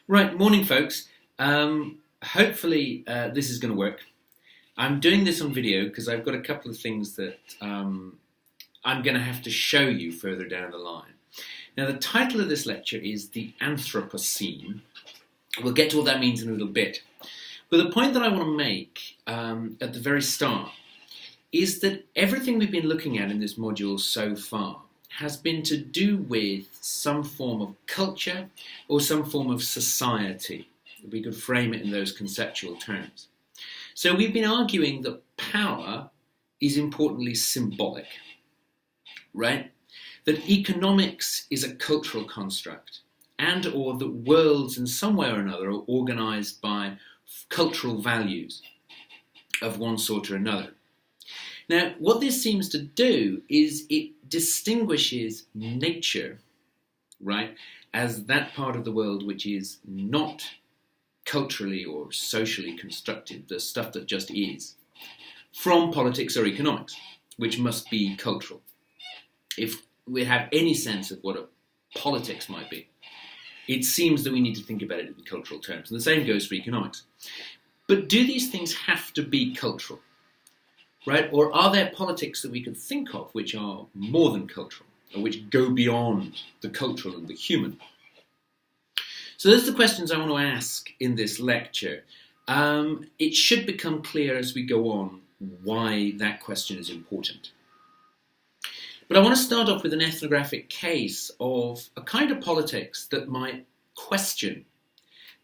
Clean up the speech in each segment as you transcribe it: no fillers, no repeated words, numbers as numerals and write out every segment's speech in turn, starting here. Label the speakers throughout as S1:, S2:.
S1: Right, morning folks. Hopefully this is going to work. I'm doing this on video because I've got a couple of things that I'm going to have to show you further down the line. Now the title of this lecture is The Anthropocene. We'll get to what that means in a little bit. But the point that I want to make at the very start is that everything we've been looking at in this module so far has been to do with some form of culture or some form of society. We could frame it in those conceptual terms. So we've been arguing that power is importantly symbolic, right? That economics is a cultural construct and or that worlds in some way or another are organized by cultural values of one sort or another. Now, what this seems to do is it distinguishes nature, right, as that part of the world which is not culturally or socially constructed, the stuff that just is, from politics or economics, which must be cultural. If we have any sense of what a politics might be, it seems that we need to think about it in cultural terms. And the same goes for economics. But do these things have to be cultural? Right? Or are there politics that we could think of which are more than cultural, or which go beyond the cultural and the human? So those are the questions I want to ask in this lecture. It should become clear as we go on why that question is important. But I want to start off with an ethnographic case of a kind of politics that might question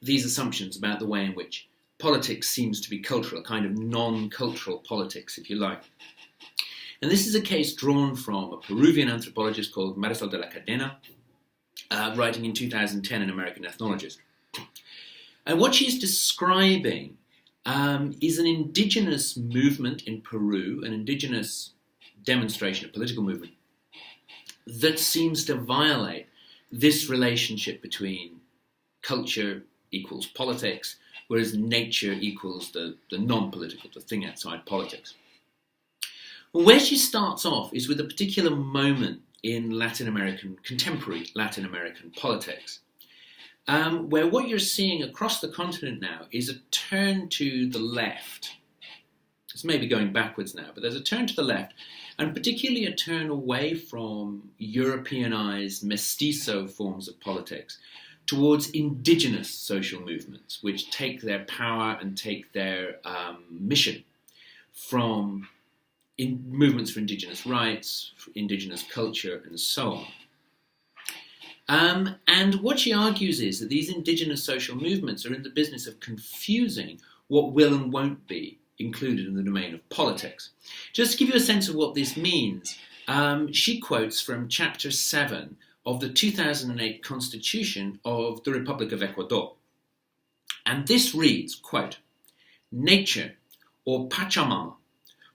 S1: these assumptions about the way in which politics seems to be cultural, a kind of non-cultural politics, if you like. And this is a case drawn from a Peruvian anthropologist called Marisol de la Cadena, writing in 2010 in American Ethnologist. And what she's describing is an indigenous movement in Peru, an indigenous demonstration, a political movement, that seems to violate this relationship between culture equals politics, whereas nature equals the non-political, the thing outside politics. Well, where she starts off is with a particular moment in contemporary Latin American politics, where what you're seeing across the continent now is a turn to the left. It's maybe going backwards now, but there's a turn to the left, and particularly a turn away from Europeanized mestizo forms of politics towards indigenous social movements, which take their power and take their mission from movements for indigenous rights, for indigenous culture, and so on. And what she argues is that these indigenous social movements are in the business of confusing what will and won't be included in the domain of politics. Just to give you a sense of what this means, she quotes from Chapter 7 of the 2008 Constitution of the Republic of Ecuador. And this reads, quote, "Nature, or Pachamama,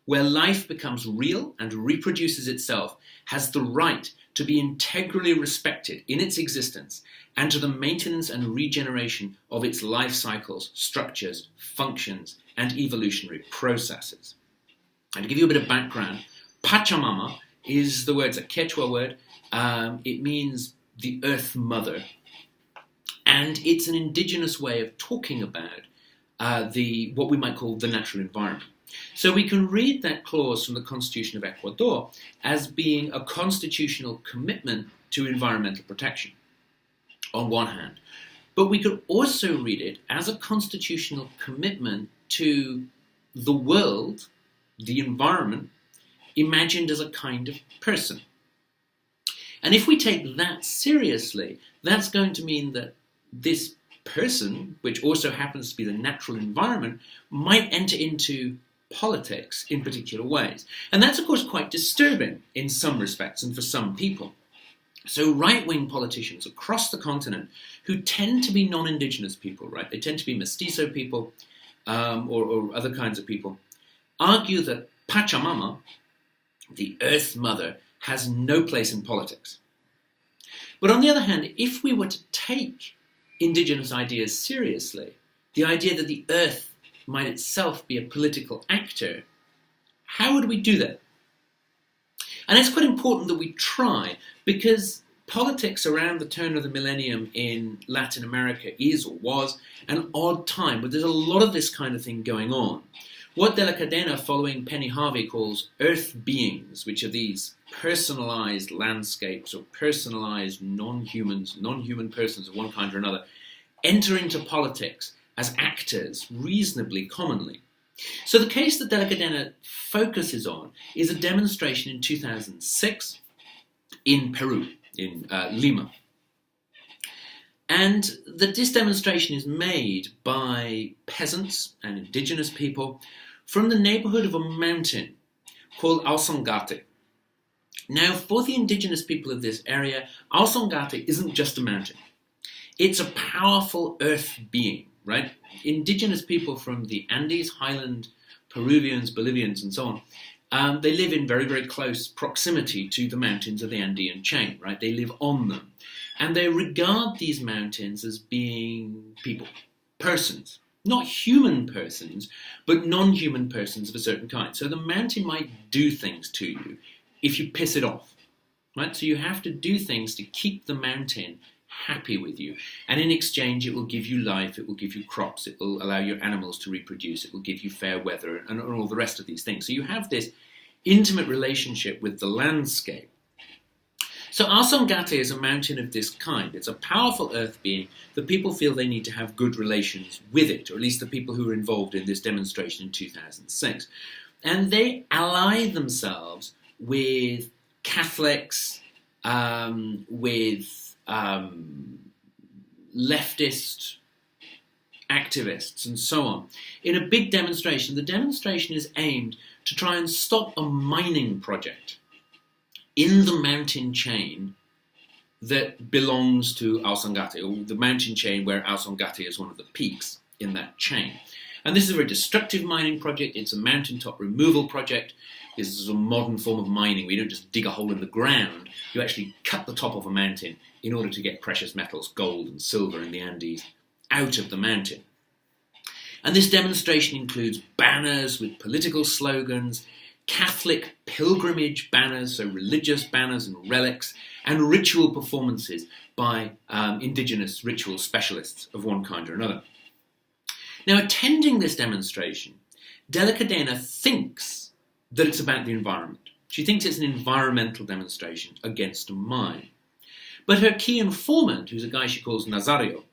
S1: where life becomes real and reproduces itself, has the right to be integrally respected in its existence and to the maintenance and regeneration of its life cycles, structures, functions, and evolutionary processes." And to give you a bit of background, Pachamama is the word's a Quechua word. It means the Earth Mother, and it's an indigenous way of talking about what we might call the natural environment. So we can read that clause from the Constitution of Ecuador as being a constitutional commitment to environmental protection, on one hand. But we could also read it as a constitutional commitment to the world, the environment, imagined as a kind of person. And if we take that seriously, that's going to mean that this person, which also happens to be the natural environment, might enter into politics in particular ways. And that's, of course, quite disturbing in some respects and for some people. So right-wing politicians across the continent who tend to be non-indigenous people, right? They tend to be mestizo people or other kinds of people, argue that Pachamama, the Earth Mother, has no place in politics. But on the other hand, if we were to take indigenous ideas seriously, the idea that the Earth might itself be a political actor, how would we do that? And it's quite important that we try, because politics around the turn of the millennium in Latin America is or was an odd time, but there's a lot of this kind of thing going on. What De la Cadena, following Penny Harvey, calls earth beings, which are these personalized landscapes or personalized non-human persons of one kind or another, enter into politics as actors reasonably commonly. So the case that De la Cadena focuses on is a demonstration in 2006 in Peru, in Lima. And that this demonstration is made by peasants and indigenous people from the neighborhood of a mountain called Alsongate. Now, for the indigenous people of this area, Alsongate isn't just a mountain. It's a powerful earth being, right? Indigenous people from the Andes, highland, Peruvians, Bolivians, and so on, they live in very, very close proximity to the mountains of the Andean chain, right? They live on them. And they regard these mountains as being people, persons. Not human persons, but non-human persons of a certain kind. So the mountain might do things to you if you piss it off, right? So you have to do things to keep the mountain happy with you. And in exchange, it will give you life, it will give you crops, it will allow your animals to reproduce, it will give you fair weather, and all the rest of these things. So you have this intimate relationship with the landscape. So Alsongate is a mountain of this kind. It's a powerful earth being that people feel they need to have good relations with it, or at least the people who were involved in this demonstration in 2006. And they ally themselves with Catholics, with leftist activists, and so on, in a big demonstration. The demonstration is aimed to try and stop a mining project in the mountain chain that belongs to Alsongate, or the mountain chain where Alsongate is one of the peaks in that chain. And this is a very destructive mining project. It's a mountaintop removal project. This is a modern form of mining. We don't just dig a hole in the ground. You actually cut the top of a mountain in order to get precious metals, gold and silver in the Andes, out of the mountain. And this demonstration includes banners with political slogans, Catholic pilgrimage banners, so religious banners and relics, and ritual performances by indigenous ritual specialists of one kind or another. Now, attending this demonstration, De la Cadena thinks that it's about the environment. She thinks it's an environmental demonstration against a mine. But her key informant, who's a guy she calls Nazario,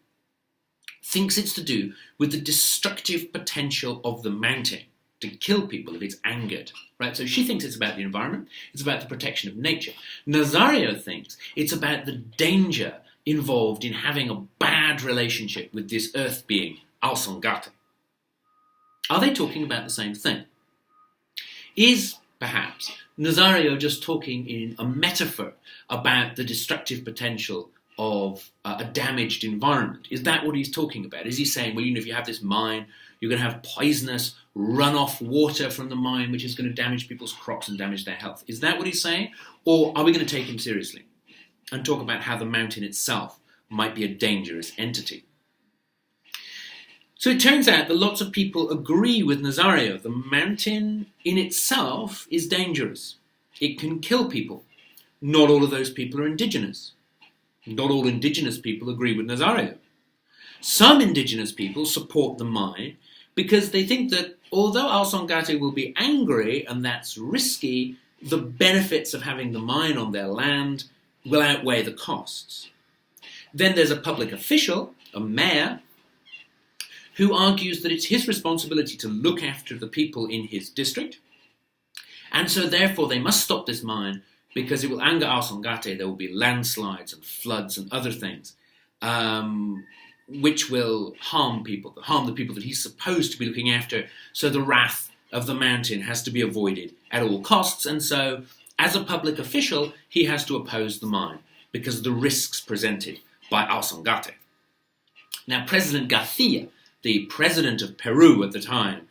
S1: thinks it's to do with the destructive potential of the mountain to kill people if it's angered, right? So she thinks it's about the environment, it's about the protection of nature. Nazario thinks it's about the danger involved in having a bad relationship with this earth being, Alsongate. Are they talking about the same thing? Is, perhaps, Nazario just talking in a metaphor about the destructive potential of a damaged environment? Is that what he's talking about? Is he saying, well, if you have this mine, you're going to have poisonous runoff water from the mine, which is going to damage people's crops and damage their health? Is that what he's saying? Or are we going to take him seriously and talk about how the mountain itself might be a dangerous entity? So it turns out that lots of people agree with Nazario. The mountain in itself is dangerous. It can kill people. Not all of those people are indigenous. Not all indigenous people agree with Nazario. Some indigenous people support the mine because they think that although Alsongate will be angry and that's risky, the benefits of having the mine on their land will outweigh the costs. Then there's a public official, a mayor, who argues that it's his responsibility to look after the people in his district, and so therefore they must stop this mine because it will anger Alsongate. There will be landslides and floods and other things which will harm the people that he's supposed to be looking after, so the wrath of the mountain has to be avoided at all costs, and so as a public official he has to oppose the mine because of the risks presented by Alsongate. Now President Garcia, the president of Peru at the time,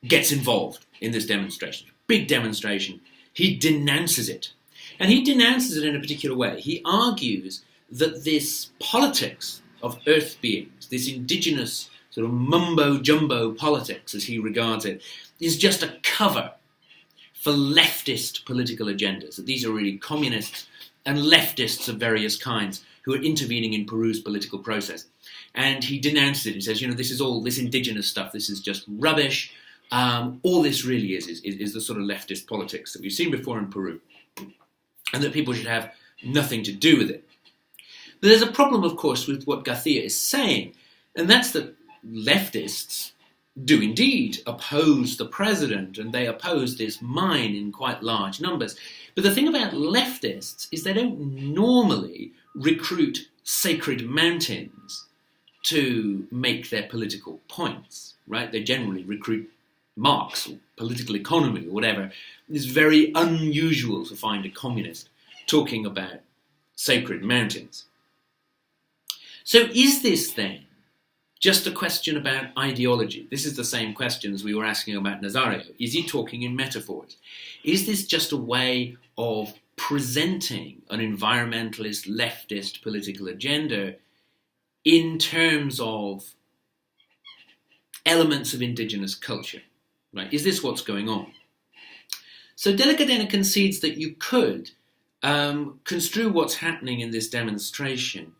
S1: gets involved in this demonstration. Big demonstration. He denounces it. And he denounces it in a particular way. He argues that this politics of earth beings, this indigenous sort of mumbo-jumbo politics, as he regards it, is just a cover for leftist political agendas. That these are really communists and leftists of various kinds who are intervening in Peru's political process. And he denounces it. He says, this is all this indigenous stuff. This is just rubbish. All this really is the sort of leftist politics that we've seen before in Peru, and that people should have nothing to do with it. But there's a problem, of course, with what Garcia is saying, and that's that leftists do indeed oppose the president, and they oppose this mine in quite large numbers. But the thing about leftists is they don't normally recruit sacred mountains to make their political points, right? They generally recruit Marx or political economy or whatever. It's very unusual to find a communist talking about sacred mountains. So is this then just a question about ideology? This is the same question as we were asking about Nazario. Is he talking in metaphors? Is this just a way of presenting an environmentalist, leftist political agenda in terms of elements of indigenous culture? Right? Is this what's going on? So De la Cadena concedes that you could construe what's happening in this demonstration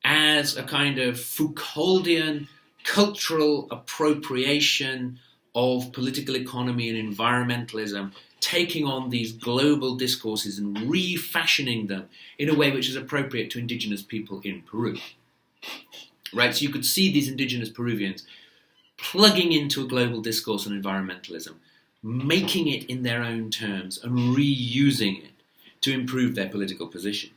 S1: as a kind of Foucauldian cultural appropriation of political economy and environmentalism, taking on these global discourses and refashioning them in a way which is appropriate to indigenous people in Peru. Right? So you could see these indigenous Peruvians plugging into a global discourse on environmentalism, making it in their own terms and reusing it to improve their political position.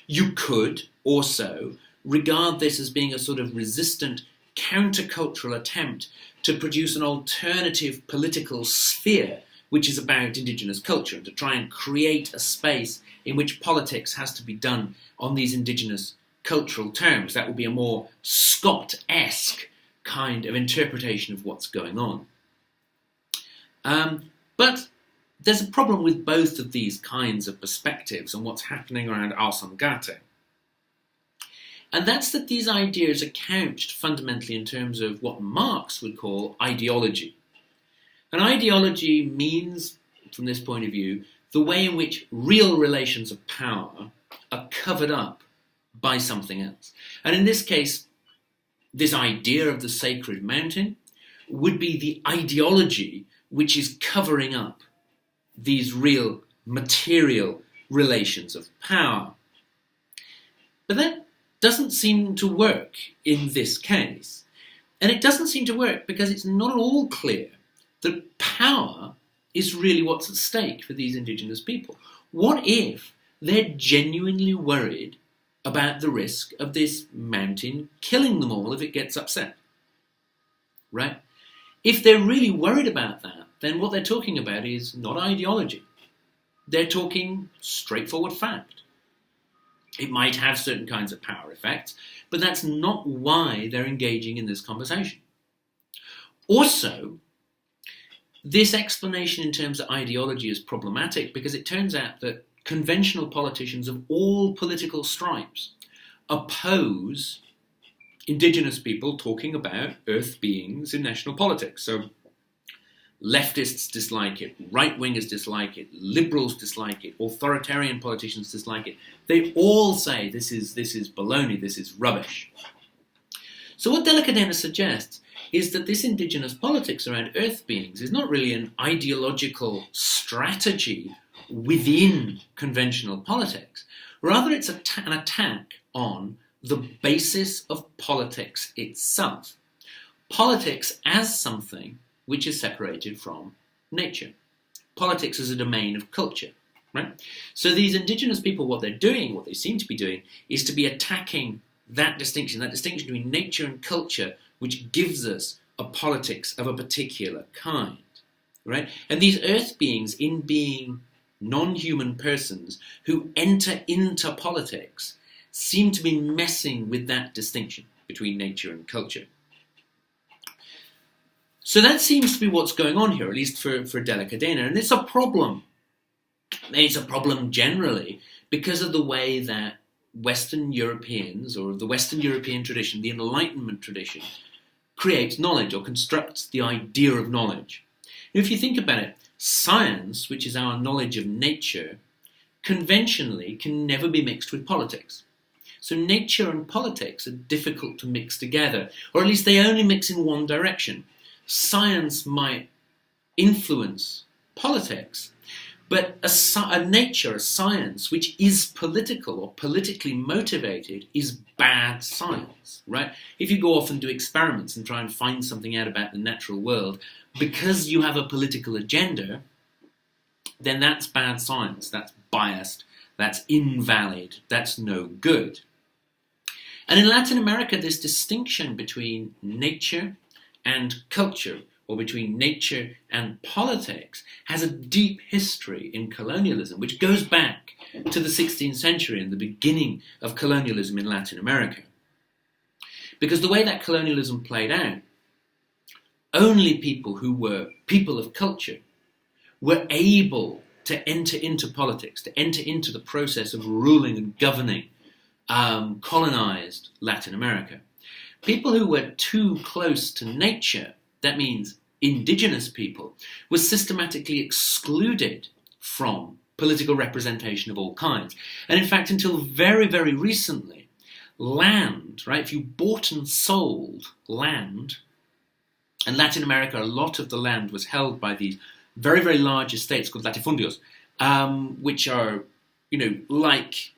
S1: You could also regard this as being a sort of resistant countercultural attempt to produce an alternative political sphere which is about indigenous culture, and to try and create a space in which politics has to be done on these indigenous cultural terms. That would be a more Scott-esque kind of interpretation of what's going on. But there's a problem with both of these kinds of perspectives on what's happening around Alsongate. And that's that these ideas are couched fundamentally in terms of what Marx would call ideology. And ideology means, from this point of view, the way in which real relations of power are covered up by something else. And in this case, this idea of the sacred mountain would be the ideology which is covering up these real material relations of power. But that doesn't seem to work in this case. And it doesn't seem to work because it's not at all clear that power is really what's at stake for these indigenous people. What if they're genuinely worried about the risk of this mountain killing them all if it gets upset? Right? If they're really worried about that, then what they're talking about is not ideology. They're talking straightforward fact. It might have certain kinds of power effects, but that's not why they're engaging in this conversation. Also, this explanation in terms of ideology is problematic because it turns out that conventional politicians of all political stripes oppose indigenous people talking about earth beings in national politics. So leftists dislike it, right-wingers dislike it, liberals dislike it, authoritarian politicians dislike it. They all say this is baloney, this is rubbish. So what De la Cadena suggests is that this indigenous politics around earth beings is not really an ideological strategy within conventional politics. Rather, it's an attack on the basis of politics itself. Politics as something which is separated from nature. Politics is a domain of culture, right? So these indigenous people, what they're doing, what they seem to be doing, is to be attacking that distinction between nature and culture, which gives us a politics of a particular kind, right? And these earth beings, in being non-human persons who enter into politics, seem to be messing with that distinction between nature and culture. So that seems to be what's going on here, at least for De la Cadena, and it's a problem. It's a problem generally because of the way that Western Europeans, or the Western European tradition, the Enlightenment tradition, creates knowledge or constructs the idea of knowledge. If you think about it, science, which is our knowledge of nature, conventionally can never be mixed with politics. So nature and politics are difficult to mix together, or at least they only mix in one direction. Science might influence politics, but a nature, a science, which is political or politically motivated is bad science, right? If you go off and do experiments and try and find something out about the natural world, because you have a political agenda, then that's bad science, that's biased, that's invalid, that's no good. And in Latin America, this distinction between nature and culture, or between nature and politics, has a deep history in colonialism, which goes back to the 16th century and the beginning of colonialism in Latin America. Because the way that colonialism played out, only people who were people of culture were able to enter into politics, to enter into the process of ruling and governing colonized Latin America. People who were too close to nature, that means indigenous people, were systematically excluded from political representation of all kinds. And in fact, until very, very recently, land, right, if you bought and sold land, in Latin America, a lot of the land was held by these very, very large estates called latifundios, which are, like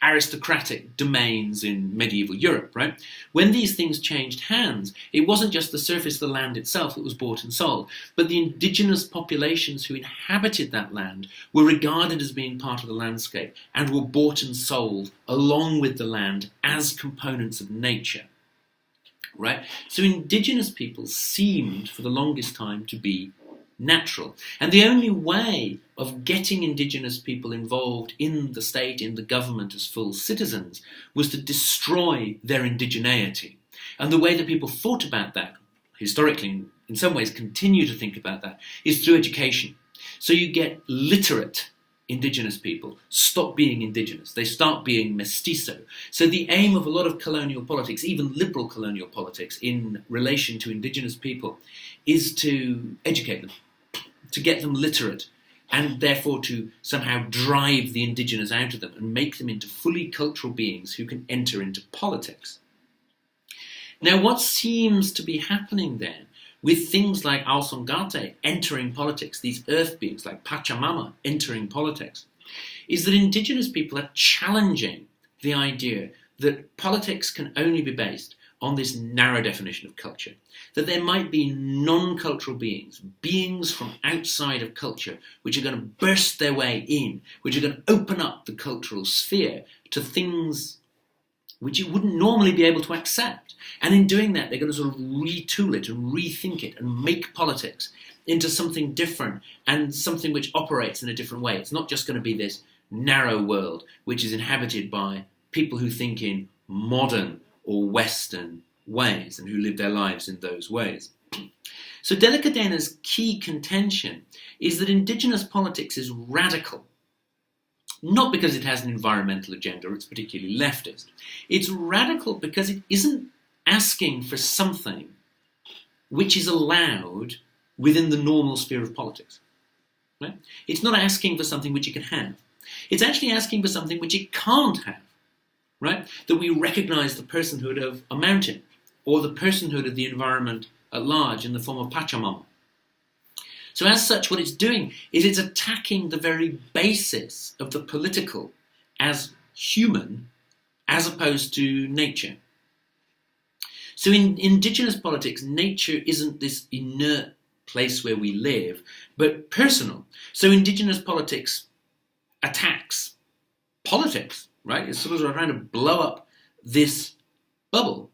S1: aristocratic domains in medieval Europe, right? When these things changed hands, it wasn't just the surface of the land itself that was bought and sold, but the indigenous populations who inhabited that land were regarded as being part of the landscape and were bought and sold along with the land as components of nature, right? So indigenous people seemed, for the longest time, to be natural. And the only way of getting indigenous people involved in the state, in the government as full citizens, was to destroy their indigeneity. And the way that people thought about that, historically, in some ways continue to think about that, is through education. So you get literate indigenous people stop being indigenous. They start being mestizo. So the aim of a lot of colonial politics, even liberal colonial politics, in relation to indigenous people, is to educate them, to get them literate, and therefore to somehow drive the indigenous out of them and make them into fully cultural beings who can enter into politics. Now, what seems to be happening then, with things like Alsongate entering politics, these earth beings like Pachamama entering politics, is that indigenous people are challenging the idea that politics can only be based on this narrow definition of culture, that there might be non-cultural beings, beings from outside of culture, which are going to burst their way in, which are going to open up the cultural sphere to things which you wouldn't normally be able to accept. And in doing that, they're going to sort of retool it and rethink it and make politics into something different and something which operates in a different way. It's not just going to be this narrow world which is inhabited by people who think in modern or Western ways and who live their lives in those ways. So De la Cadena's key contention is that indigenous politics is radical, not because it has an environmental agenda or it's particularly leftist. It's radical because it isn't asking for something which is allowed within the normal sphere of politics. Right? It's not asking for something which it can have. It's actually asking for something which it can't have. Right? That we recognize the personhood of a mountain or the personhood of the environment at large in the form of Pachamama. So as such, what it's doing is it's attacking the very basis of the political as human as opposed to nature. So in indigenous politics, nature isn't this inert place where we live, but personal. So indigenous politics attacks politics. Right? It's sort of trying to blow up this bubble.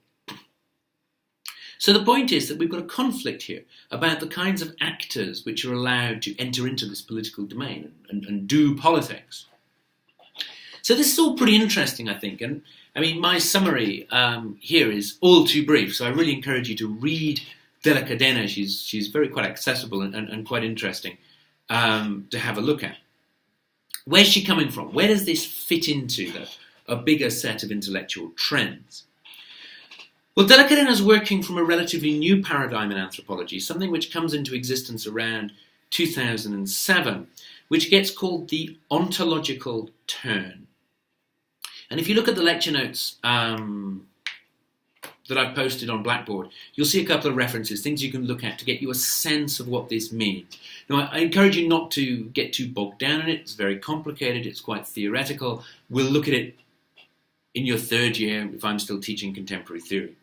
S1: So the point is that we've got a conflict here about the kinds of actors which are allowed to enter into this political domain and do politics. So this is all pretty interesting, I think. And I mean, my summary here is all too brief, so I really encourage you to read De la Cadena. She's very quite accessible and quite interesting to have a look at. Where's she coming from? Where does this fit into a bigger set of intellectual trends? Well, De la Cadena is working from a relatively new paradigm in anthropology, something which comes into existence around 2007, which gets called the ontological turn. And if you look at the lecture notes that I've posted on Blackboard, you'll see a couple of references, things you can look at to get you a sense of what this means. Now, I encourage you not to get too bogged down in it. It's very complicated. It's quite theoretical. We'll look at it in your third year if I'm still teaching contemporary theory.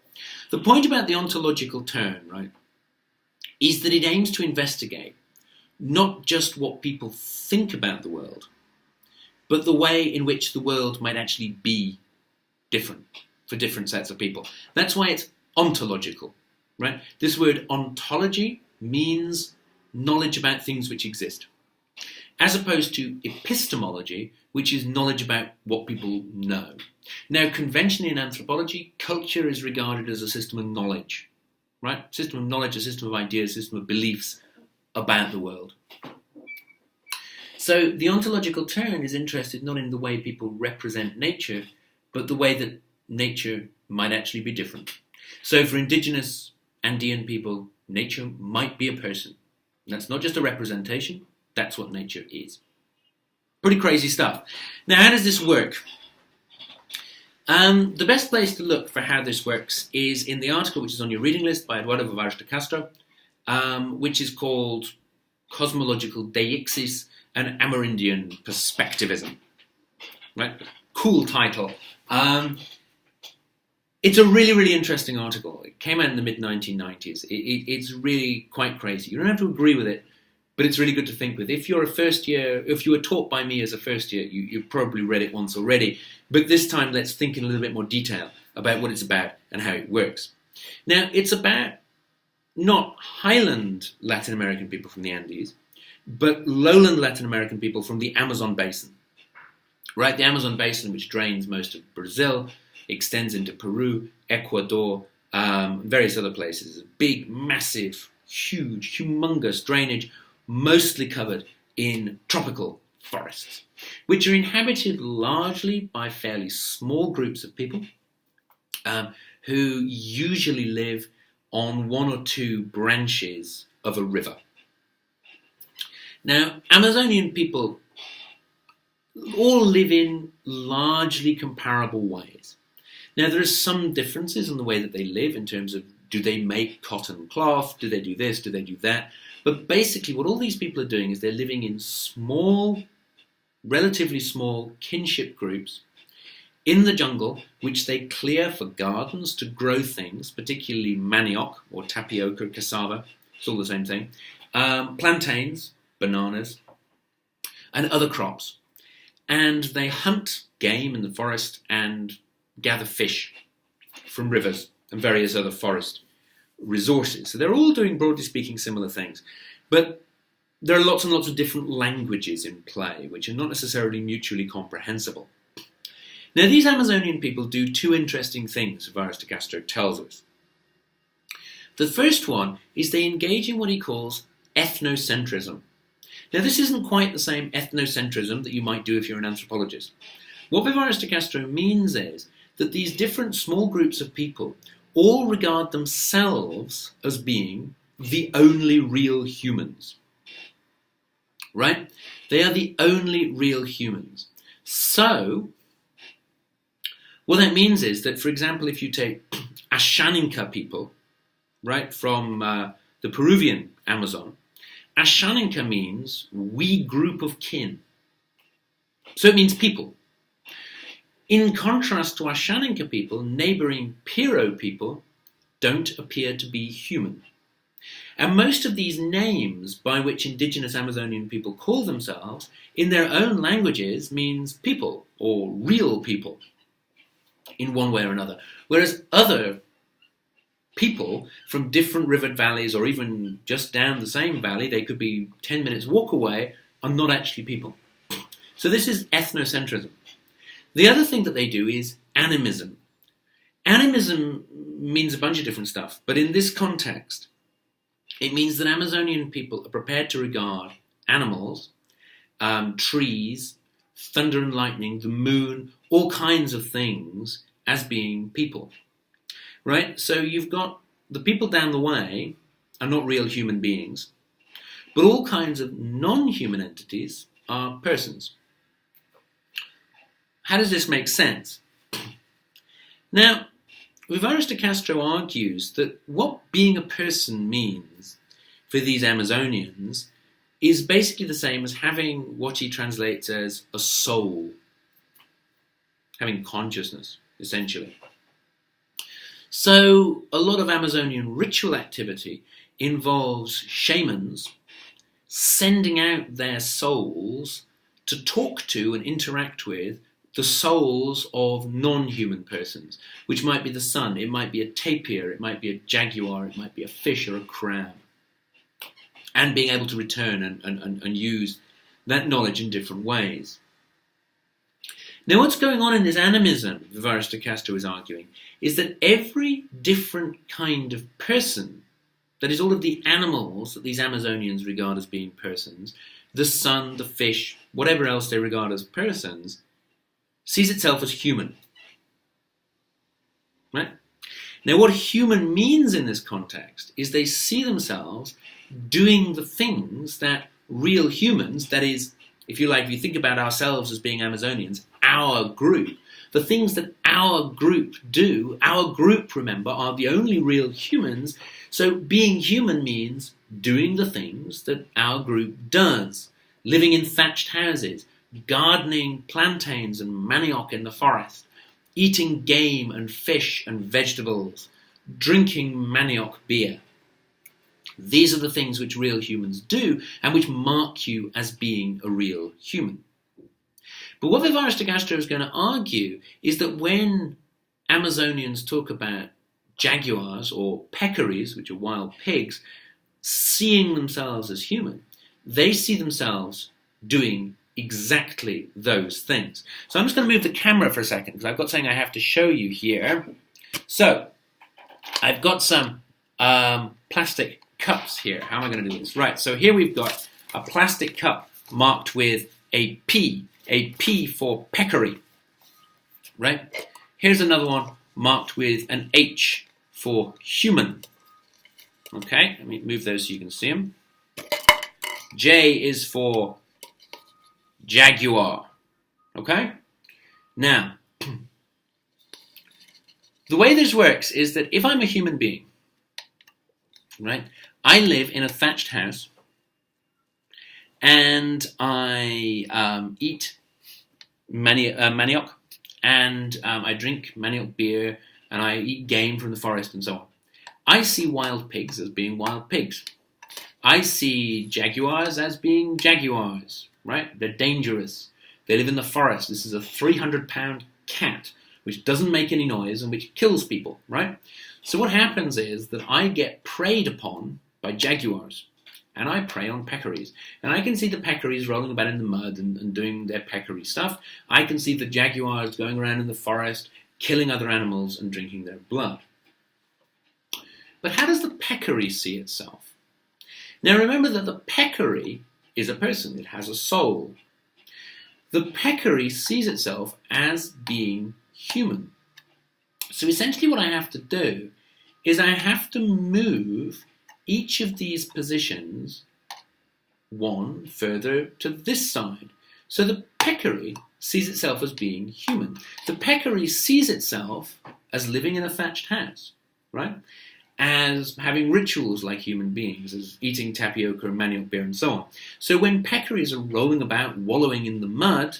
S1: The point about the ontological turn, right, is that it aims to investigate not just what people think about the world, but the way in which the world might actually be different for different sets of people. That's why it's ontological, right? This word ontology means knowledge about things which exist, as opposed to epistemology, which is knowledge about what people know. Now, conventionally in anthropology, culture is regarded as a system of knowledge, right? System of knowledge, a system of ideas, a system of beliefs about the world. So the ontological turn is interested not in the way people represent nature, but the way that nature might actually be different. So for indigenous Andean people, nature might be a person. That's not just a representation, that's what nature is. Pretty crazy stuff. Now, how does this work? The best place to look for how this works is in the article which is on your reading list by Eduardo Vivares de Castro, which is called Cosmological Deixis and Amerindian Perspectivism. Right? Cool title. It's a really, really interesting article. It came out in the mid-1990s. It's really quite crazy. You don't have to agree with it, but it's really good to think with. If you're a first year, if you were taught by me as a first year, you've probably read it once already. But this time, let's think in a little bit more detail about what it's about and how it works. Now, it's about not highland Latin American people from the Andes, but lowland Latin American people from the Amazon basin. Right, the Amazon basin, which drains most of Brazil, extends into Peru, Ecuador, various other places. Big, massive, huge, humongous drainage, mostly covered in tropical forests, which are inhabited largely by fairly small groups of people who usually live on one or two branches of a river. Now, Amazonian people all live in largely comparable ways. Now, there are some differences in the way that they live in terms of, do they make cotton cloth? Do they do this? Do they do that? But basically, what all these people are doing is they're living in small, relatively small kinship groups in the jungle, which they clear for gardens to grow things, particularly manioc or tapioca, cassava, it's all the same thing, plantains, bananas, and other crops. And they hunt game in the forest and gather fish from rivers and various other forest resources. So they're all doing, broadly speaking, similar things. But there are lots and lots of different languages in play, which are not necessarily mutually comprehensible. Now, these Amazonian people do two interesting things, Vivares de Castro tells us. The first one is they engage in what he calls ethnocentrism. Now, this isn't quite the same ethnocentrism that you might do if you're an anthropologist. What Vivares de Castro means is that these different small groups of people all regard themselves as being the only real humans. Right? They are the only real humans. So, what that means is that, for example, if you take Ashaninka people, right, from the Peruvian Amazon, Ashaninka means we group of kin. So it means people. In contrast to Ashaninka people, neighbouring Piro people don't appear to be human. And most of these names by which indigenous Amazonian people call themselves, in their own languages, means people or real people in one way or another. Whereas other people from different river valleys or even just down the same valley, they could be 10 minutes walk away, are not actually people. So this is ethnocentrism. The other thing that they do is animism. Animism means a bunch of different stuff, but in this context, it means that Amazonian people are prepared to regard animals, trees, thunder and lightning, the moon, all kinds of things as being people. Right? So you've got the people down the way are not real human beings, but all kinds of non-human entities, are persons. How does this make sense? Now, Vivaris de Castro argues that what being a person means for these Amazonians is basically the same as having what he translates as a soul, having consciousness, essentially. So a lot of Amazonian ritual activity involves shamans sending out their souls to talk to and interact with the souls of non-human persons, which might be the sun, it might be a tapir, it might be a jaguar, it might be a fish or a crab, and being able to return and use that knowledge in different ways. Now, what's going on in this animism, Vivaris de Castro is arguing, is that every different kind of person, that is all of the animals that these Amazonians regard as being persons, the sun, the fish, whatever else they regard as persons, sees itself as human. Right? Now, what human means in this context is they see themselves doing the things that real humans, that is, if you like, if you think about ourselves as being Amazonians, our group, the things that our group do, our group, remember, are the only real humans. So being human means doing the things that our group does. Living in thatched houses, gardening plantains and manioc in the forest, eating game and fish and vegetables, drinking manioc beer. These are the things which real humans do and which mark you as being a real human. But what Vivaris de Castro is going to argue is that when Amazonians talk about jaguars or peccaries, which are wild pigs, seeing themselves as human, they see themselves doing exactly those things. So I'm just going to move the camera for a second because I've got something I have to show you here. So I've got some plastic cups here. How am I going to do this? Right, so here we've got a plastic cup marked with a P for peccary. Right? Here's another one marked with an H for human. Okay, let me move those so you can see them. J is for jaguar. Okay? Now, the way this works is that if I'm a human being, right, I live in a thatched house and I eat manioc and I drink manioc beer and I eat game from the forest and so on. I see wild pigs as being wild pigs. I see jaguars as being jaguars, right? They're dangerous. They live in the forest. This is a 300-pound cat which doesn't make any noise and which kills people, right? So what happens is that I get preyed upon by jaguars and I prey on peccaries. And I can see the peccaries rolling about in the mud and doing their peccary stuff. I can see the jaguars going around in the forest, killing other animals and drinking their blood. But how does the peccary see itself? Now remember that the peccary is a person. It has a soul. The peccary sees itself as being human. So essentially what I have to do is I have to move each of these positions one further to this side. So the peccary sees itself as being human. The peccary sees itself as living in a thatched house, right? As having rituals like human beings, as eating tapioca and manioc beer and so on. So when peccaries are rolling about, wallowing in the mud,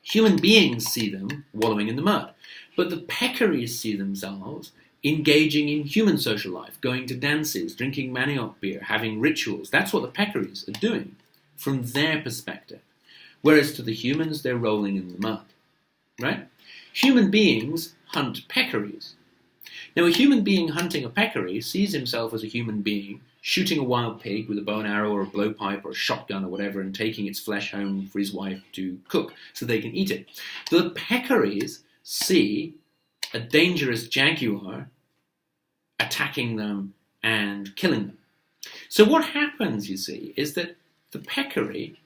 S1: human beings see them wallowing in the mud. But the peccaries see themselves engaging in human social life, going to dances, drinking manioc beer, having rituals. That's what the peccaries are doing from their perspective. Whereas to the humans, they're rolling in the mud, right? Human beings hunt peccaries. Now, a human being hunting a peccary sees himself as a human being shooting a wild pig with a bow and arrow or a blowpipe or a shotgun or whatever and taking its flesh home for his wife to cook so they can eat it. The peccaries see a dangerous jaguar attacking them and killing them. So what happens, you see, is that the peccary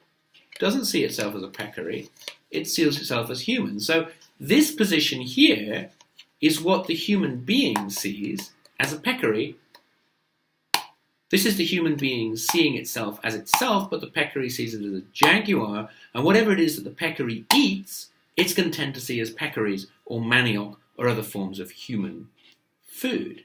S1: doesn't see itself as a peccary, it sees itself as human. So this position here is what the human being sees as a peccary This is the human being seeing itself as itself, but the peccary sees it as a jaguar, and whatever it is that the peccary eats, it's going to tend to see as peccaries or manioc or other forms of human food.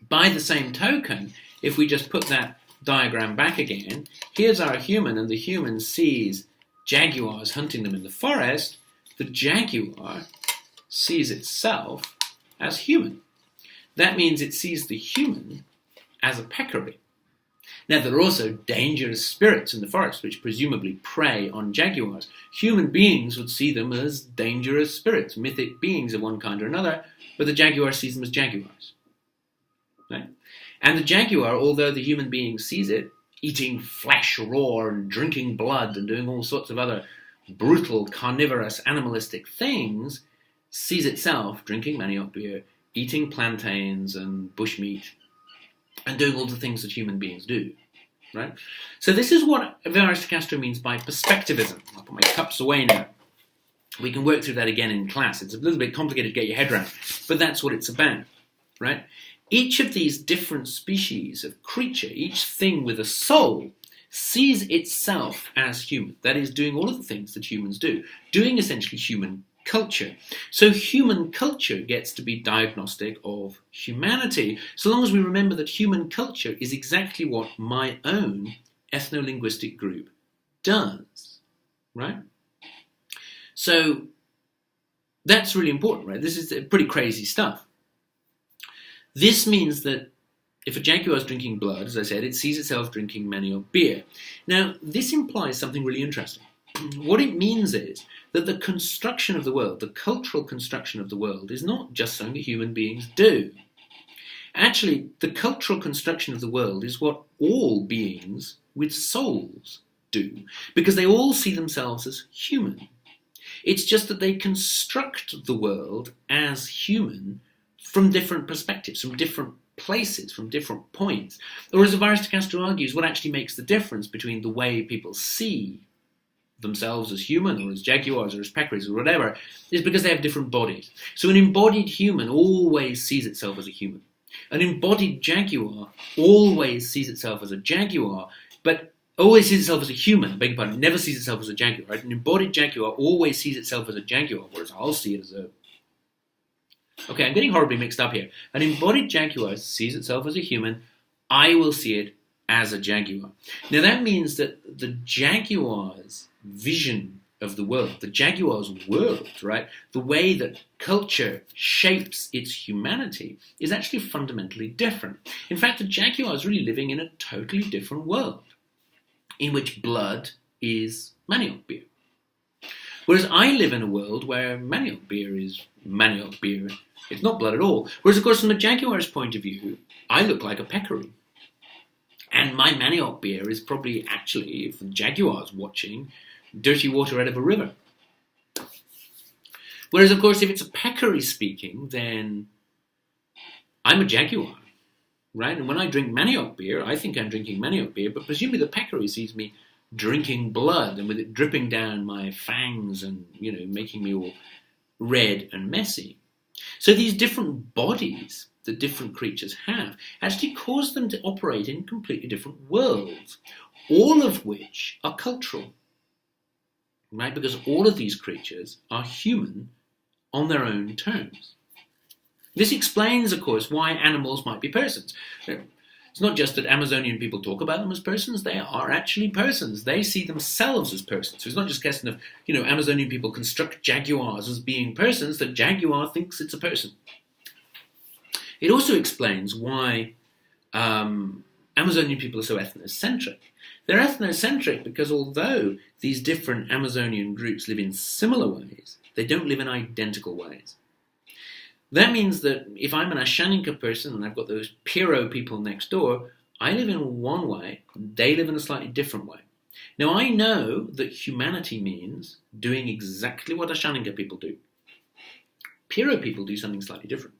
S1: By the same token, if we just put that diagram back again, here's our human, and the human sees jaguars hunting them in the forest. The jaguar sees itself as human. That means it sees the human as a peccary. Now, there are also dangerous spirits in the forest which presumably prey on jaguars. Human beings would see them as dangerous spirits, mythic beings of one kind or another, but the jaguar sees them as jaguars. Right? And the jaguar, although the human being sees it eating flesh raw and drinking blood and doing all sorts of other brutal, carnivorous, animalistic things, sees itself drinking manioc beer, eating plantains and bushmeat, and doing all the things that human beings do. Right? So this is what Aristocastro means by perspectivism. I'll put my cups away now. We can work through that again in class. It's a little bit complicated to get your head around, but that's what it's about. Right? Each of these different species of creature, each thing with a soul, sees itself as human. That is, doing all of the things that humans do, doing essentially human culture. So human culture gets to be diagnostic of humanity, so long as we remember that human culture is exactly what my own ethno-linguistic group does. Right? So that's really important, right? This is pretty crazy stuff. This means that if a jaguar is drinking blood, as I said, it sees itself drinking manioc beer. Now, this implies something really interesting. What it means is that the construction of the world, the cultural construction of the world, is not just something that human beings do. Actually, the cultural construction of the world is what all beings with souls do, because they all see themselves as human. It's just that they construct the world as human from different perspectives, from different places, from different points. Or as Aristocastro argues, what actually makes the difference between the way people see themselves as human or as jaguars or as peccaries or whatever is because they have different bodies. So an embodied human always sees itself as a human. An embodied jaguar always sees itself as a jaguar, but always sees itself as a human, beg your pardon, never sees itself as a jaguar. Right? An embodied jaguar always sees itself as a jaguar, whereas I'll see it as a... Okay, I'm getting horribly mixed up here. An embodied jaguar sees itself as a human. I will see it as a jaguar. Now that means that the jaguar's vision of the world, the jaguar's world, right, the way that culture shapes its humanity is actually fundamentally different. In fact, the jaguar is really living in a totally different world in which blood is manioc beer. Whereas I live in a world where manioc beer is manioc beer. It's not blood at all. Whereas, of course, from a jaguar's point of view, I look like a peccary. And my manioc beer is probably actually, if the jaguar's watching, dirty water out of a river. Whereas, of course, if it's a peccary speaking, then I'm a jaguar, right? And when I drink manioc beer, I think I'm drinking manioc beer, but presumably the peccary sees me drinking blood and with it dripping down my fangs and, making me all red and messy. So these different bodies that different creatures have actually cause them to operate in completely different worlds, all of which are cultural, right? Because all of these creatures are human on their own terms. This explains, of course, why animals might be persons. It's not just that Amazonian people talk about them as persons, they are actually persons. They see themselves as persons. So it's not just a question of, Amazonian people construct jaguars as being persons, the jaguar thinks it's a person. It also explains why Amazonian people are so ethnocentric. They're ethnocentric because although these different Amazonian groups live in similar ways, they don't live in identical ways. That means that if I'm an Ashaninka person and I've got those Piro people next door, I live in one way, they live in a slightly different way. Now I know that humanity means doing exactly what Ashaninka people do. Piro people do something slightly different.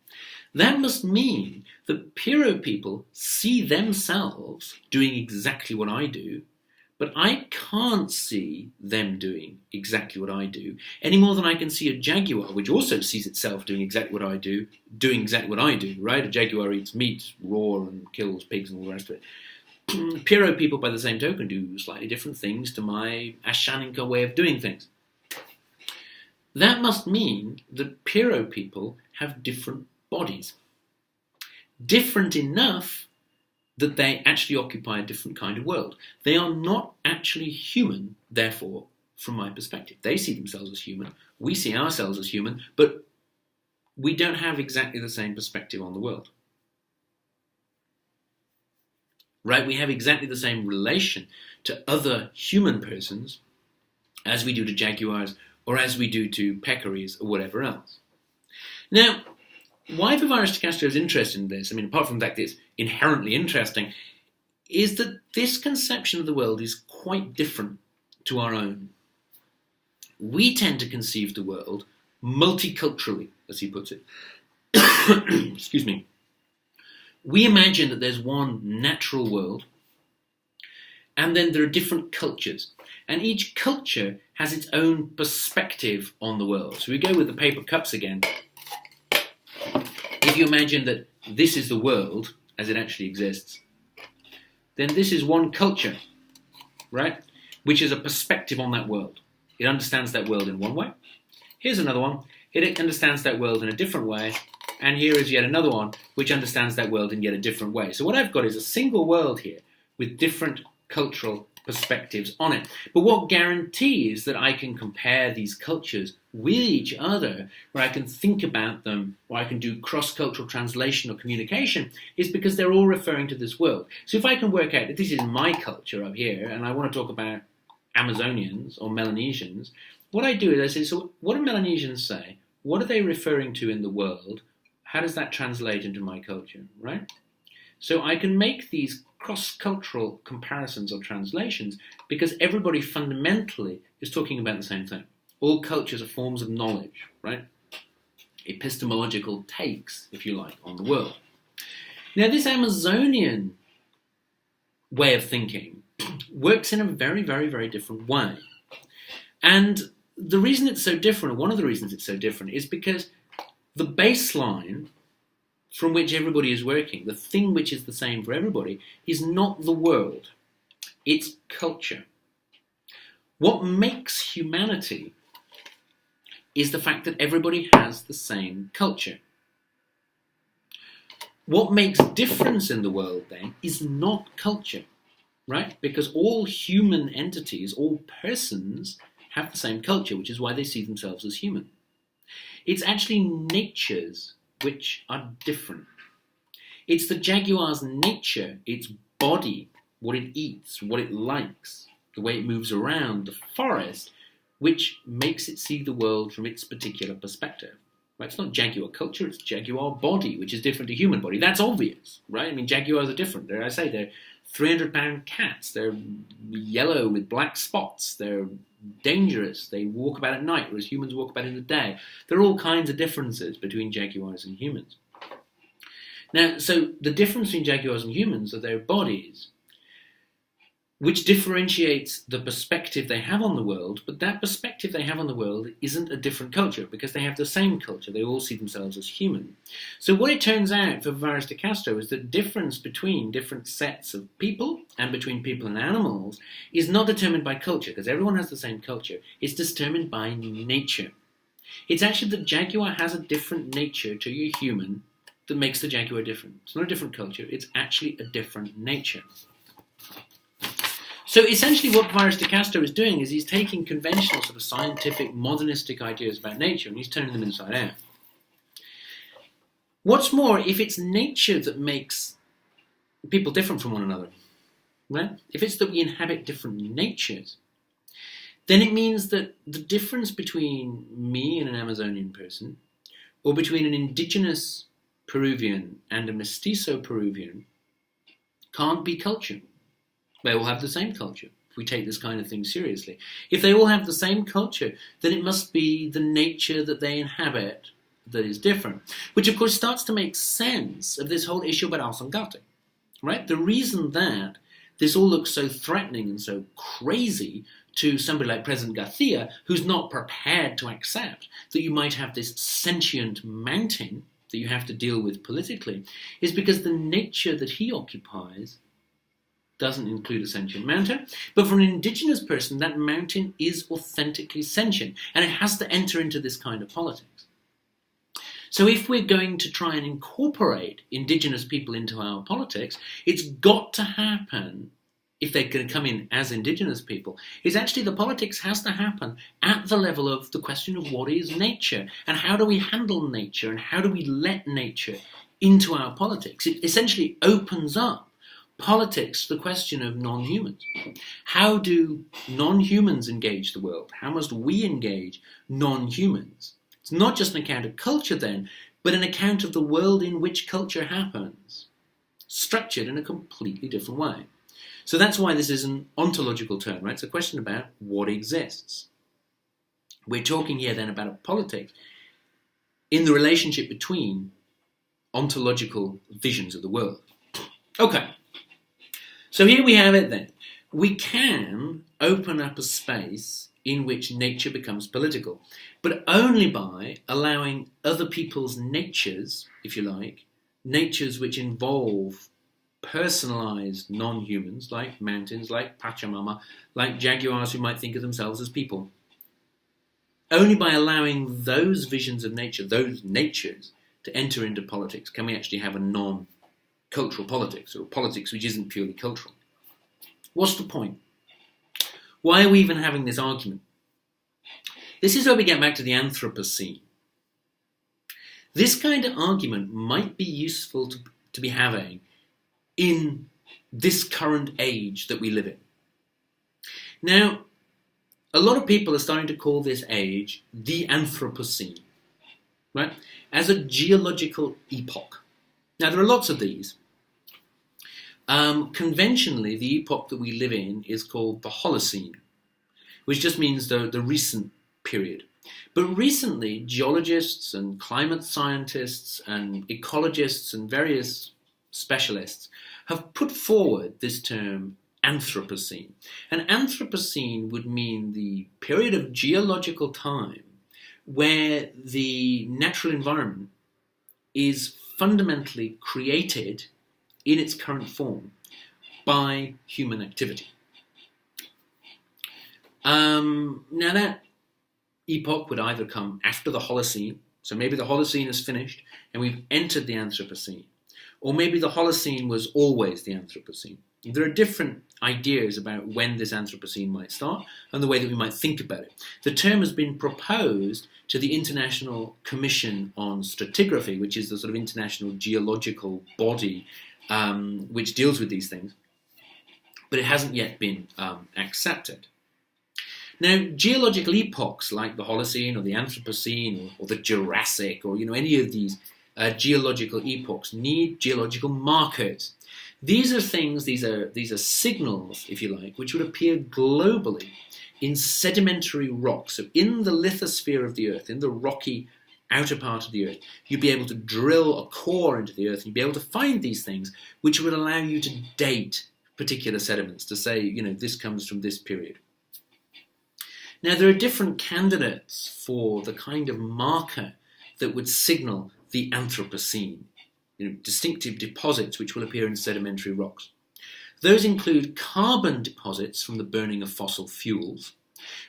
S1: That must mean that Piro people see themselves doing exactly what I do, But I can't see them doing exactly what I do, any more than I can see a jaguar, which also sees itself doing exactly what I do, doing exactly what I do, right? A jaguar eats meat, raw, and kills pigs and all the rest of it. Piro people, by the same token, do slightly different things to my Ashaninka way of doing things. That must mean that Piro people have different bodies. Different enough that they actually occupy a different kind of world. They are not actually human, therefore, from my perspective. They see themselves as human, we see ourselves as human, but we don't have exactly the same perspective on the world. Right? We have exactly the same relation to other human persons as we do to jaguars or as we do to peccaries or whatever else. Now, why Vivaris de Castro is interested in this, I mean, apart from the fact that it's inherently interesting, is that this conception of the world is quite different to our own. We tend to conceive the world multiculturally, as he puts it. Excuse me. We imagine that there's one natural world, and then there are different cultures. And each culture has its own perspective on the world. So we go with the paper cups again. If you imagine that this is the world as it actually exists, then this is one culture, right? Which is a perspective on that world. It understands that world in one way. Here's another one. It understands that world in a different way. And here is yet another one which understands that world in yet a different way. So what I've got is a single world here with different cultural perspectives on it. But what guarantees that I can compare these cultures with each other, where I can think about them, where I can do cross-cultural translation or communication, is because they're all referring to this world. So if I can work out that this is my culture up here, and I want to talk about Amazonians or Melanesians, what I do is I say, so what do Melanesians say? What are they referring to in the world? How does that translate into my culture, right? So I can make these cross-cultural comparisons or translations because everybody fundamentally is talking about the same thing. All cultures are forms of knowledge, right? Epistemological takes, if you like, on the world. Now, this Amazonian way of thinking works in a very, very, very different way. And the reason it's so different, or one of the reasons it's so different, is because the baseline from which everybody is working, the thing which is the same for everybody, is not the world, it's culture. What makes humanity is the fact that everybody has the same culture. What makes difference in the world then is not culture, right? Because all human entities, all persons, have the same culture, which is why they see themselves as human. It's actually natures which are different. It's the jaguar's nature, its body, what it eats, what it likes, the way it moves around the forest, which makes it see the world from its particular perspective. Right? It's not jaguar culture, it's jaguar body, which is different to human body. That's obvious, right? I mean, jaguars are different. They're 300-pound cats. They're yellow with black spots. They're dangerous. They walk about at night, whereas humans walk about in the day. There are all kinds of differences between jaguars and humans. Now, so the difference between jaguars and humans are their bodies, which differentiates the perspective they have on the world, but that perspective they have on the world isn't a different culture, because they have the same culture. They all see themselves as human. So what it turns out for Vivaris de Castro is that difference between different sets of people and between people and animals is not determined by culture, because everyone has the same culture. It's determined by nature. It's actually the jaguar has a different nature to your human that makes the jaguar different. It's not a different culture, it's actually a different nature. So essentially what Vivaris de Castro is doing is he's taking conventional sort of scientific, modernistic ideas about nature and he's turning them inside out. What's more, if it's nature that makes people different from one another, right? If it's that we inhabit different natures, then it means that the difference between me and an Amazonian person, or between an indigenous Peruvian and a mestizo Peruvian, can't be culture. They all have the same culture, if we take this kind of thing seriously. If they all have the same culture, then it must be the nature that they inhabit that is different. Which, of course, starts to make sense of this whole issue about Alsangate, right? The reason that this all looks so threatening and so crazy to somebody like President Garcia, who's not prepared to accept that you might have this sentient mountain that you have to deal with politically, is because the nature that he occupies doesn't include a sentient mountain. But for an indigenous person, that mountain is authentically sentient, and it has to enter into this kind of politics. So if we're going to try and incorporate indigenous people into our politics, it's got to happen, if they're going to come in as indigenous people, is actually the politics has to happen at the level of the question of what is nature, and how do we handle nature, and how do we let nature into our politics. It essentially opens up politics to the question of non-humans. How do non-humans engage the world? How must we engage non-humans? It's not just an account of culture then, but an account of the world in which culture happens, structured in a completely different way. So that's why this is an ontological term, right? It's a question about what exists. We're talking here then about a politics in the relationship between ontological visions of the world. Okay, so here we have it then. We can open up a space in which nature becomes political, but only by allowing other people's natures, if you like, natures which involve personalized non-humans, like mountains, like Pachamama, like jaguars who might think of themselves as people. Only by allowing those visions of nature, those natures, to enter into politics can we actually have a non-cultural politics, or a politics which isn't purely cultural. What's the point? Why are we even having this argument? This is where we get back to the Anthropocene. This kind of argument might be useful to be having in this current age that we live in. Now, a lot of people are starting to call this age the Anthropocene, right? As a geological epoch. Now, there are lots of these. Conventionally, the epoch that we live in is called the Holocene, which just means the recent period. But recently, geologists and climate scientists and ecologists and various specialists have put forward this term Anthropocene. And Anthropocene would mean the period of geological time where the natural environment is fundamentally created in its current form by human activity. Now that epoch would either come after the Holocene, so maybe the Holocene is finished and we've entered the Anthropocene, or maybe the Holocene was always the Anthropocene. There are different ideas about when this Anthropocene might start and the way that we might think about it. The term has been proposed to the International Commission on Stratigraphy, which is the sort of international geological body which deals with these things, but it hasn't yet been accepted. Now, geological epochs like the Holocene or the Anthropocene or the Jurassic or any of these geological epochs need geological markers. These are things, these are signals, if you like, which would appear globally in sedimentary rocks. So in the lithosphere of the Earth, in the rocky outer part of the Earth, you'd be able to drill a core into the Earth and you'd be able to find these things which would allow you to date particular sediments, to say, this comes from this period. Now, there are different candidates for the kind of marker that would signal the Anthropocene, distinctive deposits which will appear in sedimentary rocks. Those include carbon deposits from the burning of fossil fuels,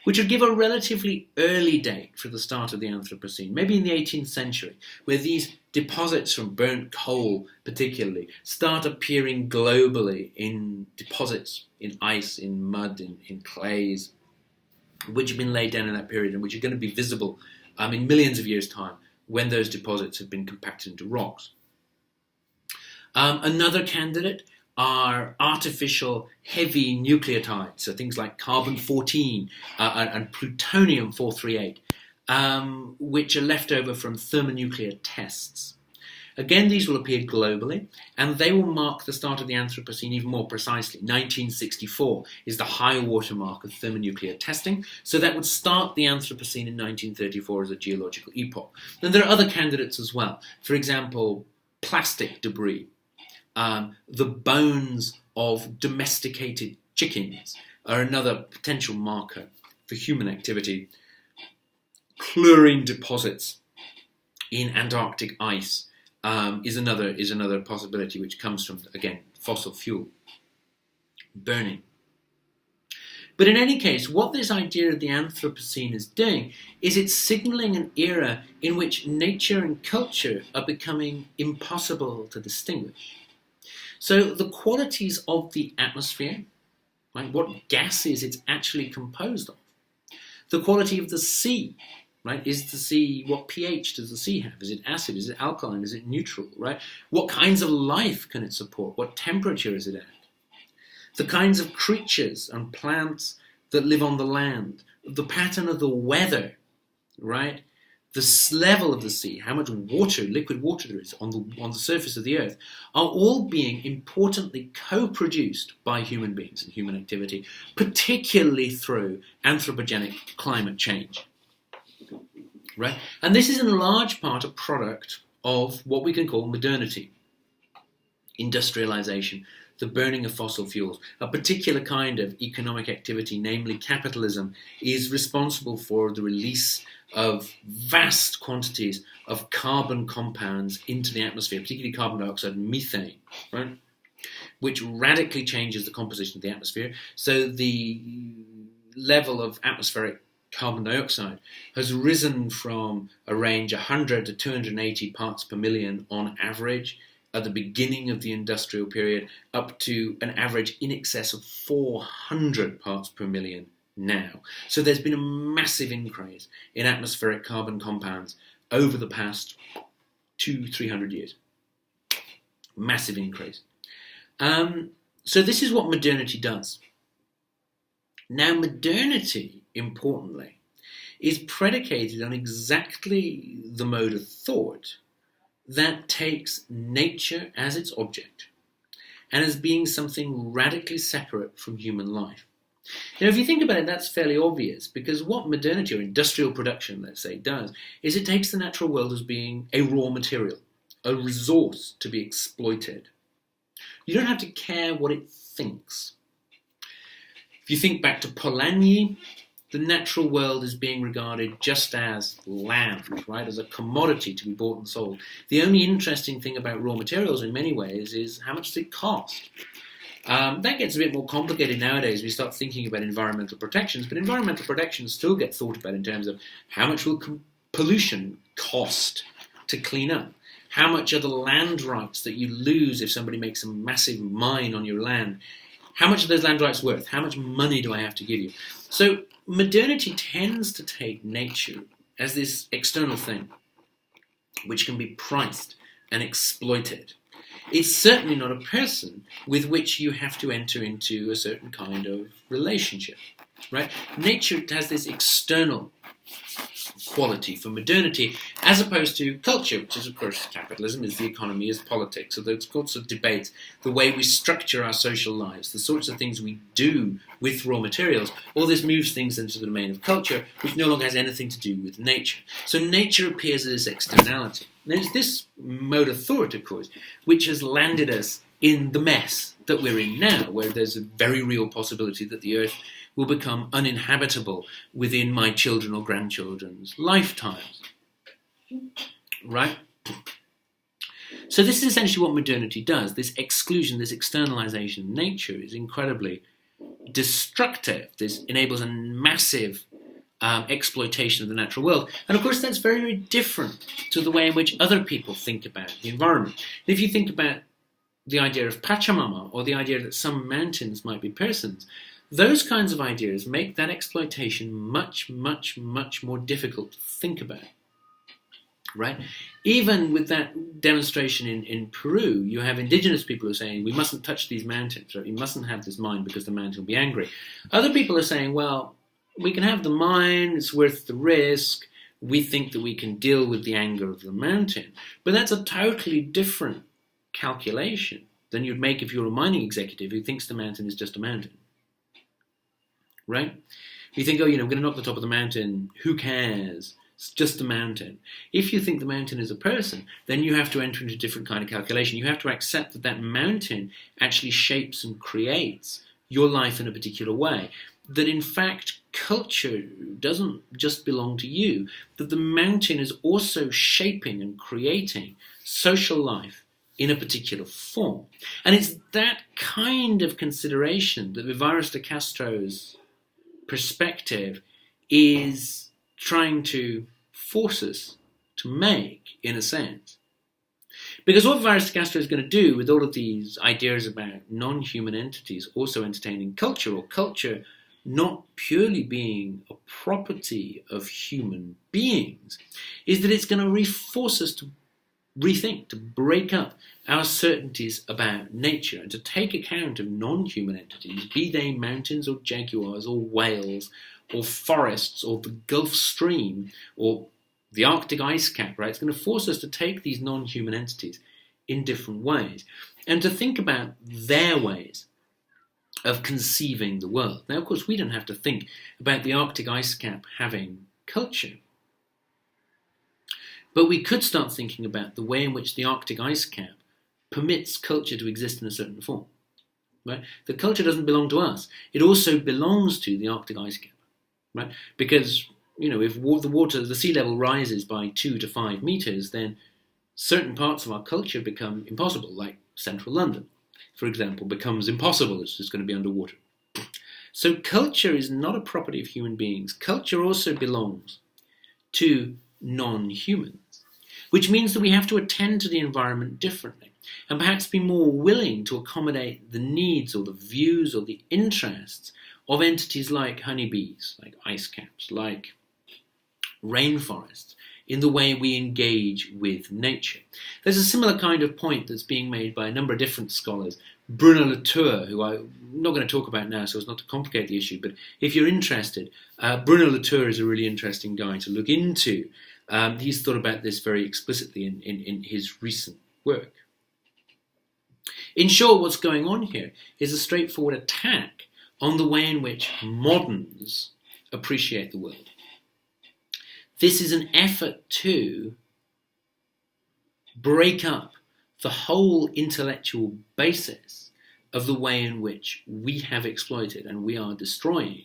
S1: which would give a relatively early date for the start of the Anthropocene, maybe in the 18th century, where these deposits from burnt coal particularly start appearing globally in deposits, in ice, in mud, in clays, which have been laid down in that period and which are going to be visible in millions of years' time when those deposits have been compacted into rocks. Another candidate are artificial heavy nucleotides, so things like carbon-14 and plutonium-438, which are left over from thermonuclear tests. Again, these will appear globally, and they will mark the start of the Anthropocene even more precisely. 1964 is the high water mark of thermonuclear testing, so that would start the Anthropocene in 1934 as a geological epoch. Then there are other candidates as well. For example, plastic debris, the bones of domesticated chickens are another potential marker for human activity. Chlorine deposits in Antarctic ice is another possibility, which comes from, again, fossil fuel burning. But in any case, what this idea of the Anthropocene is doing is it's signalling an era in which nature and culture are becoming impossible to distinguish. So the qualities of the atmosphere, right, what gases it's actually composed of, the quality of the sea, right, is the sea, what pH does the sea have? Is it acid? Is it alkaline? Is it neutral, right? What kinds of life can it support? What temperature is it at? The kinds of creatures and plants that live on the land, the pattern of the weather, right? The level of the sea, how much water, liquid water there is on the surface of the earth, are all being importantly co-produced by human beings and human activity, particularly through anthropogenic climate change, right? And this is in large part a product of what we can call modernity, industrialization, the burning of fossil fuels. A particular kind of economic activity, namely capitalism, is responsible for the release of vast quantities of carbon compounds into the atmosphere, particularly carbon dioxide and methane, right? Which radically changes the composition of the atmosphere. So the level of atmospheric carbon dioxide has risen from a range 100 to 280 parts per million on average at the beginning of the industrial period, up to an average in excess of 400 parts per million now. So there's been a massive increase in atmospheric carbon compounds over the past 200-300 years. Massive increase. So this is what modernity does. Now, modernity, importantly, is predicated on exactly the mode of thought that takes nature as its object and as being something radically separate from human life. Now, if you think about it, that's fairly obvious, because what modernity, or industrial production, let's say, does is it takes the natural world as being a raw material, a resource to be exploited. You don't have to care what it thinks. If you think back to Polanyi, the natural world is being regarded just as land, right, as a commodity to be bought and sold. The only interesting thing about raw materials in many ways is how much does it cost? That gets a bit more complicated nowadays. We start thinking about environmental protections, but environmental protections still get thought about in terms of how much will pollution cost to clean up? How much are the land rights that you lose if somebody makes a massive mine on your land? How much are those land rights worth? How much money do I have to give you? So modernity tends to take nature as this external thing, which can be priced and exploited. It's certainly not a person with which you have to enter into a certain kind of relationship, right? Nature has this external quality for modernity, as opposed to culture, which is, of course, capitalism, is the economy, is politics. So those sorts of debates, the way we structure our social lives, the sorts of things we do with raw materials, all this moves things into the domain of culture, which no longer has anything to do with nature. So nature appears as this externality. And it's this mode of thought, of course, which has landed us in the mess that we're in now, where there's a very real possibility that the Earth will become uninhabitable within my children or grandchildren's lifetimes. Right? So this is essentially what modernity does. This exclusion, this externalization of nature is incredibly destructive. This enables a massive exploitation of the natural world. And of course that's very, very different to the way in which other people think about the environment. If you think about the idea of Pachamama, or the idea that some mountains might be persons, those kinds of ideas make that exploitation much, much, much more difficult to think about, right? Even with that demonstration in Peru, you have indigenous people who are saying, we mustn't touch these mountains, right? We mustn't have this mine because the mountain will be angry. Other people are saying, well, we can have the mine, it's worth the risk, we think that we can deal with the anger of the mountain. But that's a totally different calculation than you'd make if you're a mining executive who thinks the mountain is just a mountain. Right? You think, oh, we're going to knock the top of the mountain, who cares? It's just a mountain. If you think the mountain is a person, then you have to enter into a different kind of calculation. You have to accept that that mountain actually shapes and creates your life in a particular way. That in fact, culture doesn't just belong to you. That the mountain is also shaping and creating social life in a particular form. And it's that kind of consideration that Vivaris de Castro's perspective is trying to force us to make, in a sense. Because what Vivaris de Castro is going to do with all of these ideas about non-human entities also entertaining culture, or culture not purely being a property of human beings, is that it's going to force us to rethink, to break up our certainties about nature and to take account of non-human entities, be they mountains or jaguars or whales or forests or the Gulf Stream or the Arctic ice cap, right? It's going to force us to take these non-human entities in different ways and to think about their ways of conceiving the world. Now, of course, we don't have to think about the Arctic ice cap having culture, but we could start thinking about the way in which the Arctic ice cap permits culture to exist in a certain form. Right? The culture doesn't belong to us. It also belongs to the Arctic ice cap. Right? Because, if the sea level rises by 2 to 5 meters, then certain parts of our culture become impossible, like central London, for example, becomes impossible. It's just going to be underwater. So culture is not a property of human beings. Culture also belongs to non-humans, which means that we have to attend to the environment differently and perhaps be more willing to accommodate the needs or the views or the interests of entities like honeybees, like ice caps, like rainforests, in the way we engage with nature. There's a similar kind of point that's being made by a number of different scholars. Bruno Latour, who I'm not going to talk about now so as not to complicate the issue, but if you're interested, Bruno Latour is a really interesting guy to look into. He's thought about this very explicitly in his recent work. In short, what's going on here is a straightforward attack on the way in which moderns appreciate the world. This is an effort to break up the whole intellectual basis of the way in which we have exploited and we are destroying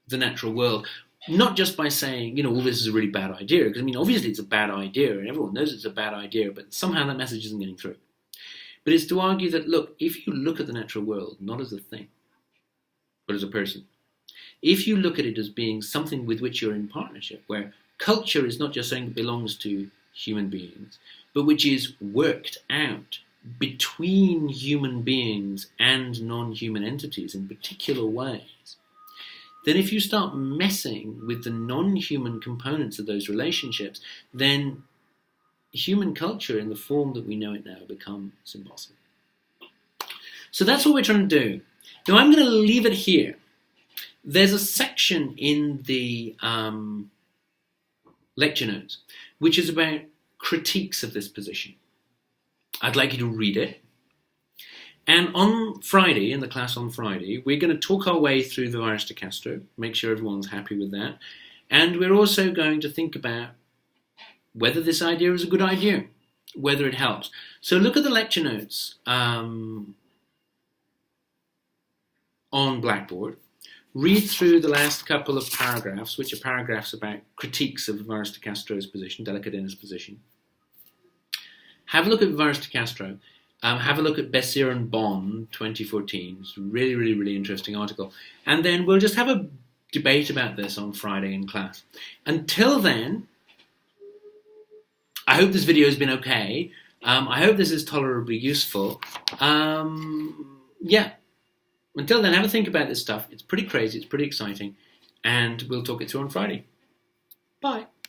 S1: the natural world, not just by saying, well, this is a really bad idea, because, obviously it's a bad idea and everyone knows it's a bad idea, but somehow that message isn't getting through. But it's to argue that, look, if you look at the natural world not as a thing, but as a person, if you look at it as being something with which you're in partnership, where culture is not just something that belongs to human beings, but which is worked out between human beings and non-human entities in particular ways, then if you start messing with the non-human components of those relationships, then human culture in the form that we know it now becomes impossible. So that's what we're trying to do. Now I'm going to leave it here. There's a section in the lecture notes which is about critiques of this position. I'd like you to read it. And on Friday, in the class on Friday, we're going to talk our way through the Vivaris de Castro, make sure everyone's happy with that. And we're also going to think about whether this idea is a good idea, whether it helps. So look at the lecture notes on Blackboard. Read through the last couple of paragraphs, which are paragraphs about critiques of Vivaris de Castro's position, Delecadena's position. Have a look at Vivaris de Castro. Have a look at Bessier and Bon, 2014. It's a really, really, really interesting article. And then we'll just have a debate about this on Friday in class. Until then, I hope this video has been okay. I hope this is tolerably useful. Yeah. Until then, have a think about this stuff. It's pretty crazy. It's pretty exciting. And we'll talk it through on Friday. Bye.